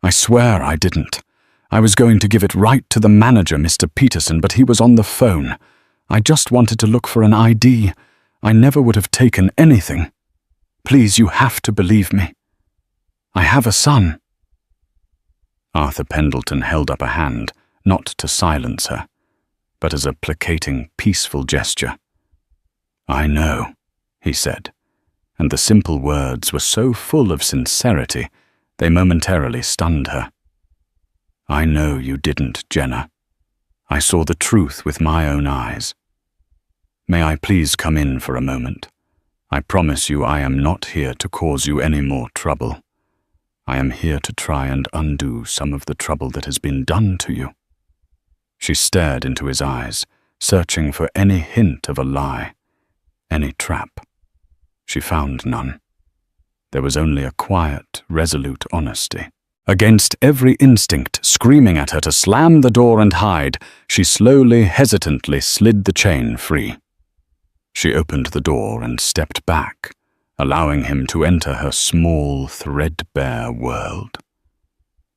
"I swear I didn't. I was going to give it right to the manager, Mr. Peterson, but he was on the phone. I just wanted to look for an ID. I never would have taken anything. Please, you have to believe me. I have a son." Arthur Pendleton held up a hand, not to silence her, but as a placating, peaceful gesture. "I know," he said, and the simple words were so full of sincerity, they momentarily stunned her. "I know you didn't, Jenna. I saw the truth with my own eyes. May I please come in for a moment? I promise you I am not here to cause you any more trouble. I am here to try and undo some of the trouble that has been done to you." She stared into his eyes, searching for any hint of a lie, any trap. She found none. There was only a quiet, resolute honesty. Against every instinct screaming at her to slam the door and hide, she slowly, hesitantly slid the chain free. She opened the door and stepped back, allowing him to enter her small, threadbare world.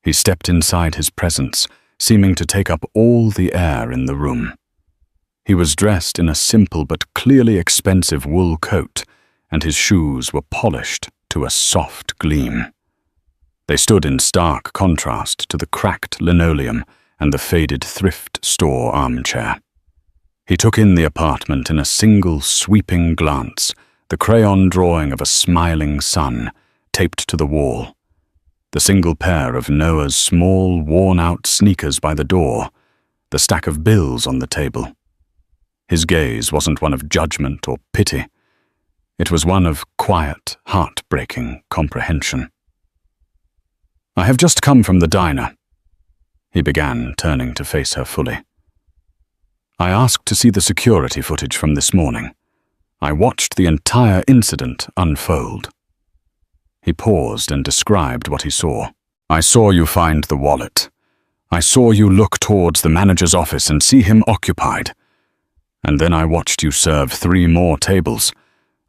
He stepped inside his presence, seeming to take up all the air in the room. He was dressed in a simple but clearly expensive wool coat, and his shoes were polished to a soft gleam. They stood in stark contrast to the cracked linoleum and the faded thrift store armchair. He took in the apartment in a single sweeping glance, the crayon drawing of a smiling sun taped to the wall, the single pair of Noah's small, worn-out sneakers by the door, the stack of bills on the table. His gaze wasn't one of judgment or pity. It was one of quiet, heartbreaking comprehension. "I have just come from the diner," he began, turning to face her fully. I asked to see the security footage from this morning. I watched the entire incident unfold." He paused and described what he saw. "I saw you find the wallet. I saw you look towards the manager's office and see him occupied. And then I watched you serve 3 more tables.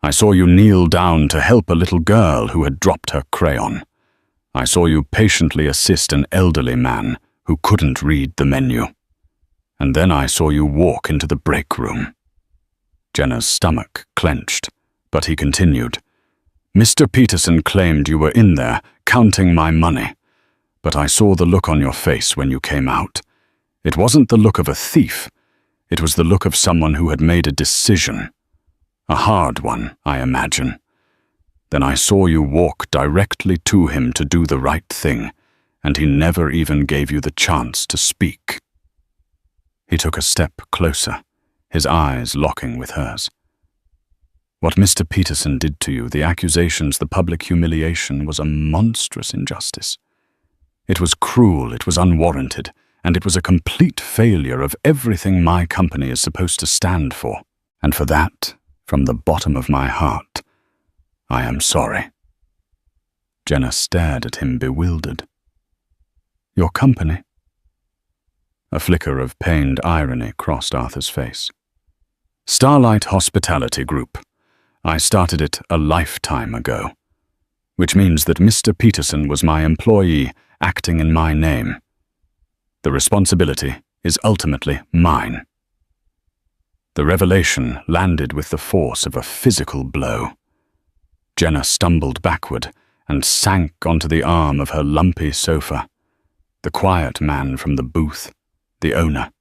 I saw you kneel down to help a little girl who had dropped her crayon. I saw you patiently assist an elderly man who couldn't read the menu. And then I saw you walk into the break room." Jenna's stomach clenched, but he continued. "Mr. Peterson claimed you were in there counting my money, but I saw the look on your face when you came out. It wasn't the look of a thief. It was the look of someone who had made a decision. A hard one, I imagine. Then I saw you walk directly to him to do the right thing, and he never even gave you the chance to speak." He took a step closer, his eyes locking with hers. "What Mr. Peterson did to you, the accusations, the public humiliation, was a monstrous injustice. It was cruel, it was unwarranted, and it was a complete failure of everything my company is supposed to stand for. And for that, from the bottom of my heart, I am sorry." Jenna stared at him bewildered. "Your company?" A flicker of pained irony crossed Arthur's face. "Starlight Hospitality Group. I started it a lifetime ago, which means that Mr. Peterson was my employee acting in my name. The responsibility is ultimately mine." The revelation landed with the force of a physical blow. Jenna stumbled backward and sank onto the arm of her lumpy sofa. The quiet man from the booth, the owner.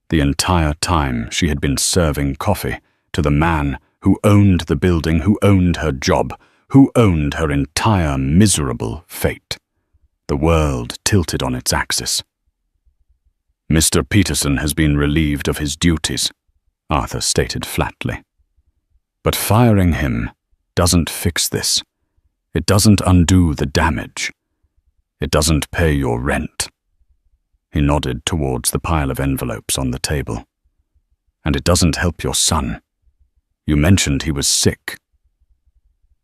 The entire time she had been serving coffee to the man who owned the building, who owned her job, who owned her entire miserable fate. The world tilted on its axis. "Mr. Peterson has been relieved of his duties," Arthur stated flatly. "But firing him doesn't fix this. It doesn't undo the damage. It doesn't pay your rent." He nodded towards the pile of envelopes on the table. "And it doesn't help your son. You mentioned he was sick."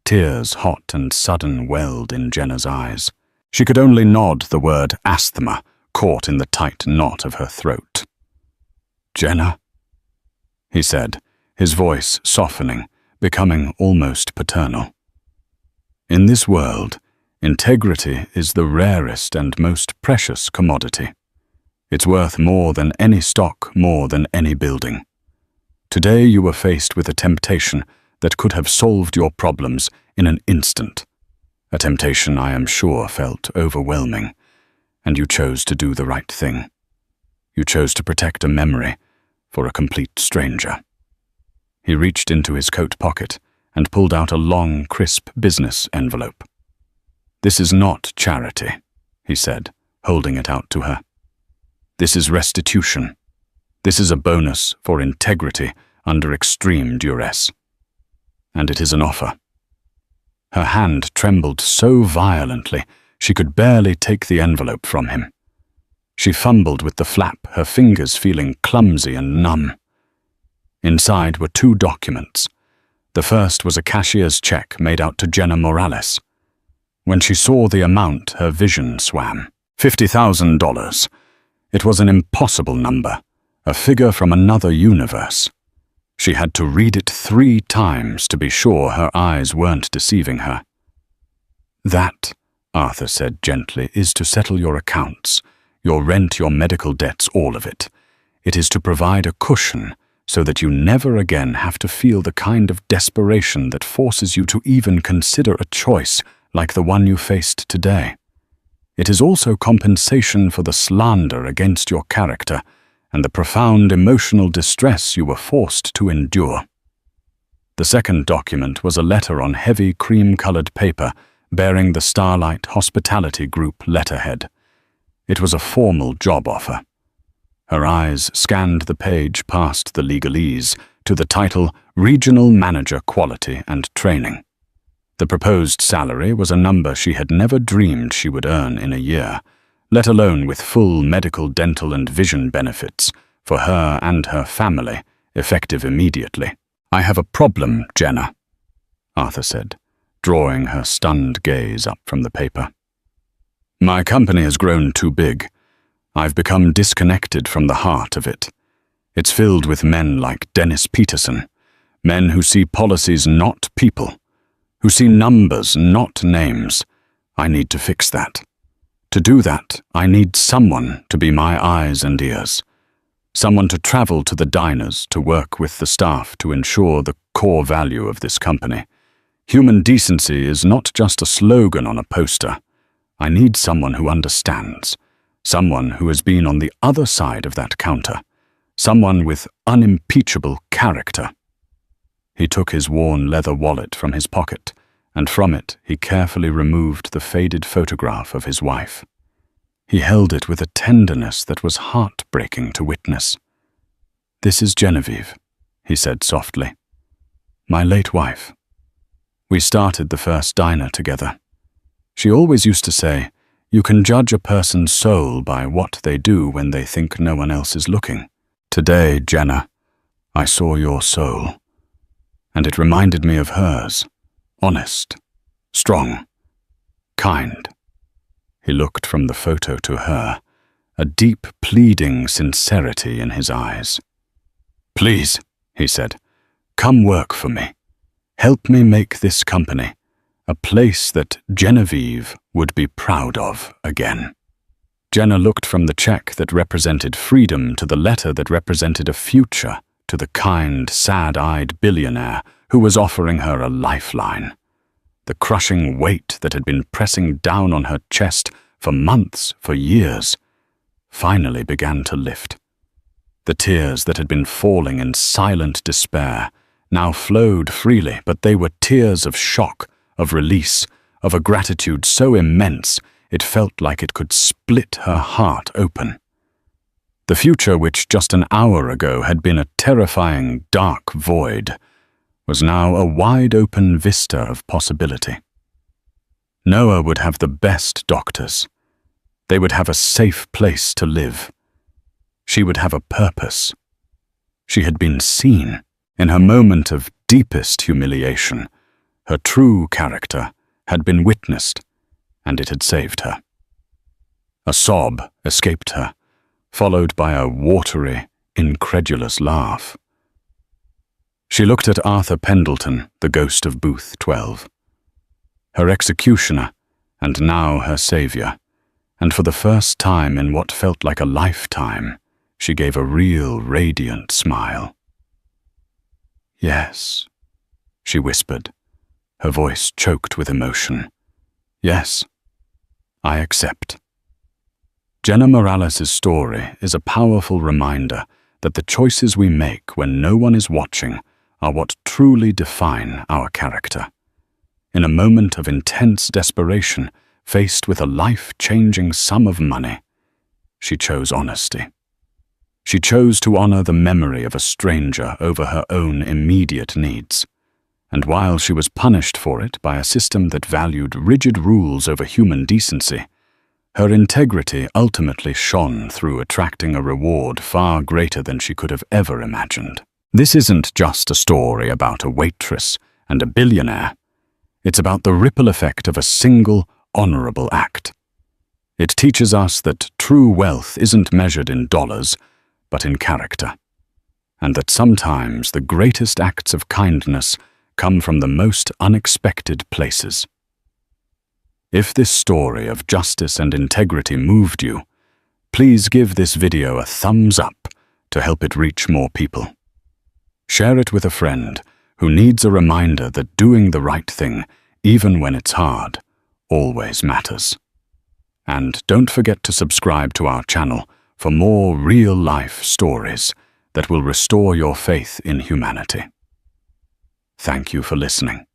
Tears, hot and sudden, welled in Jenna's eyes. She could only nod the word asthma, caught in the tight knot of her throat. "Jenna?" he said, his voice softening, becoming almost paternal. "In this world, integrity is the rarest and most precious commodity. It's worth more than any stock, more than any building. Today you were faced with a temptation that could have solved your problems in an instant. A temptation I am sure felt overwhelming, and you chose to do the right thing. You chose to protect a memory for a complete stranger." He reached into his coat pocket and pulled out a long, crisp business envelope. "This is not charity," he said, holding it out to her. "This is restitution. This is a bonus for integrity under extreme duress. And it is an offer." Her hand trembled so violently she could barely take the envelope from him. She fumbled with the flap, her fingers feeling clumsy and numb. Inside were 2 documents. The first was a cashier's check made out to Jenna Morales. When she saw the amount, her vision swam. $50,000. It was an impossible number, a figure from another universe. She had to read it 3 times to be sure her eyes weren't deceiving her. "That," Arthur said gently, "is to settle your accounts, your rent, your medical debts, all of it. It is to provide a cushion so that you never again have to feel the kind of desperation that forces you to even consider a choice like the one you faced today. It is also compensation for the slander against your character and the profound emotional distress you were forced to endure." The second document was a letter on heavy cream-colored paper bearing the Starlight Hospitality Group letterhead. It was a formal job offer. Her eyes scanned the page past the legalese to the title Regional Manager Quality and Training. The proposed salary was a number she had never dreamed she would earn in a year, let alone with full medical, dental, and vision benefits, for her and her family, effective immediately. "I have a problem, Jenna," Arthur said, drawing her stunned gaze up from the paper. "My company has grown too big. I've become disconnected from the heart of it. It's filled with men like Dennis Peterson, men who see policies, not people, who see numbers, not names. I need to fix that. To do that, I need someone to be my eyes and ears. Someone to travel to the diners, to work with the staff to ensure the core value of this company. Human decency is not just a slogan on a poster. I need someone who understands, someone who has been on the other side of that counter, someone with unimpeachable character." He took his worn leather wallet from his pocket, and from it he carefully removed the faded photograph of his wife. He held it with a tenderness that was heartbreaking to witness. "This is Genevieve," he said softly. "My late wife. We started the first diner together. She always used to say, 'You can judge a person's soul by what they do when they think no one else is looking.' Today, Jenna, I saw your soul, and it reminded me of hers. Honest, strong, kind." He looked from the photo to her, a deep, pleading sincerity in his eyes. "Please," he said, "come work for me. Help me make this company a place that Genevieve would be proud of again." Jenna looked from the check that represented freedom to the letter that represented a future to the kind, sad-eyed billionaire who was offering her a lifeline. The crushing weight that had been pressing down on her chest for months, for years, finally began to lift. The tears that had been falling in silent despair now flowed freely, but they were tears of shock, of release, of a gratitude so immense it felt like it could split her heart open. The future, which just an hour ago had been a terrifying, dark void, was now a wide-open vista of possibility. Noah would have the best doctors. They would have a safe place to live. She would have a purpose. She had been seen. In her moment of deepest humiliation, her true character had been witnessed, and it had saved her. A sob escaped her, followed by a watery, incredulous laugh. She looked at Arthur Pendleton, the ghost of Booth 12. Her executioner, and now her savior, and for the first time in what felt like a lifetime, she gave a real, radiant smile. "Yes," she whispered, her voice choked with emotion. "Yes, I accept." Jenna Morales' story is a powerful reminder that the choices we make when no one is watching are what truly define our character. In a moment of intense desperation, faced with a life-changing sum of money, she chose honesty. She chose to honor the memory of a stranger over her own immediate needs. And while she was punished for it by a system that valued rigid rules over human decency, her integrity ultimately shone through, attracting a reward far greater than she could have ever imagined. This isn't just a story about a waitress and a billionaire. It's about the ripple effect of a single, honorable act. It teaches us that true wealth isn't measured in dollars, but in character, and that sometimes the greatest acts of kindness come from the most unexpected places. If this story of justice and integrity moved you, please give this video a thumbs up to help it reach more people. Share it with a friend who needs a reminder that doing the right thing, even when it's hard, always matters. And don't forget to subscribe to our channel for more real-life stories that will restore your faith in humanity. Thank you for listening.